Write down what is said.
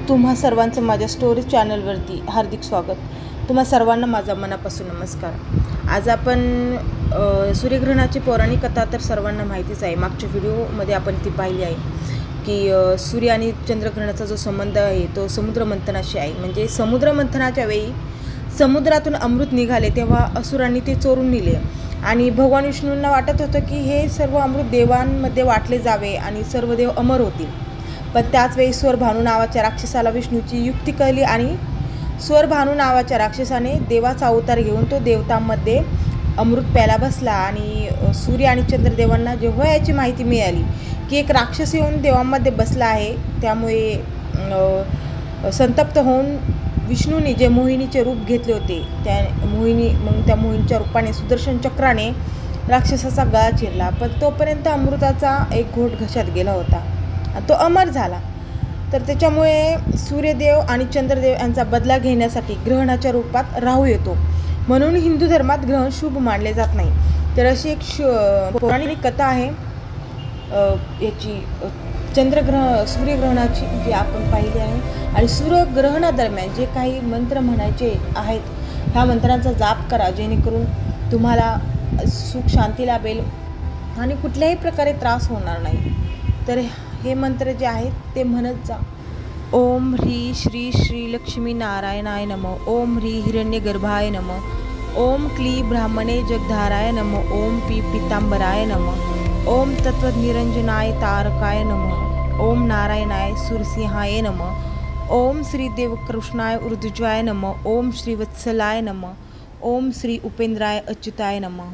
तुम्हा सर्वांचं माझ्या स्टोरी चॅनलवरती हार्दिक स्वागत। तुम्हा सर्वांना माझा मनापासून नमस्कार। आज आपण सूर्यग्रहणाची पौराणिक कथा तर सर्वांना माहितीच आहे। मागच्या व्हिडिओमध्ये आपण ती पाहिली आहे की सूर्य आणि चंद्रग्रहणाचा जो संबंध आहे तो समुद्र मंथनाशी आहे। म्हणजे समुद्र मंथनाच्या वेळी समुद्रातून अमृत निघाले तेव्हा असुरांनी ते चोरून नेले आणि भगवान विष्णूंना वाटत होतं की हे सर्व अमृत देवांमध्ये वाटले जावे आणि सर्व देव अमर होतील। पण त्याच वेळी स्वरभानू नावाच्या राक्षसाला विष्णूची युक्ती कळली आणि स्वरभानू नावाच्या राक्षसाने देवाचा अवतार घेऊन तो देवतांमध्ये अमृत प्यायला बसला आणि सूर्य आणि चंद्रदेवांना जेव्हा याची माहिती मिळाली की एक राक्षस येऊन देवांमध्ये बसला आहे, त्यामुळे संतप्त होऊन विष्णूने जे मोहिनीचे रूप घेतले होते त्या मोहिनीच्या रूपाने सुदर्शन चक्राने राक्षसाचा गळा चिरला। पण तोपर्यंत अमृताचा एक घोट घशात गेला होता, तो अमर झाला। तर त्याच्यामुळे सूर्यदेव आणि चंद्रदेव यांचा बदला घेण्यासाठी ग्रहणाच्या रूपात राहू येतो, म्हणून हिंदू धर्मात ग्रहण शुभ मानले जात नाही। तर अशी एक पौराणिक कथा आहे याची सूर्यग्रहणाची जी आपण पाहिली आहे। आणि सूर्यग्रहणादरम्यान जे काही मंत्र म्हणायचे आहेत ह्या मंत्रांचा जाप करा, जेणेकरून तुम्हाला सुख शांती लाभेल आणि कुठल्याही प्रकारे त्रास होणार नाही। तर हे मंत्र जे आहेत ते म्हणत जा। ओम ह्री श्री श्री लक्ष्मी नारायणाय नमः। ओम ह्री हिरण्यगर्भाय नमः। ओम क्ली ब्राह्मणे जगधाराय नमः। ओम पी पीतांबराय नमः। ओम तत्वनिरंजनाय तारकाय नमः। ओम नारायणाय सुरसिंहाय नमः। ओम श्री देवकृष्णाय ऊर्ध्वजाय नमः। ओम श्री वत्सलाय नमः। ओम श्री उपेंद्राय अच्युताय नमः।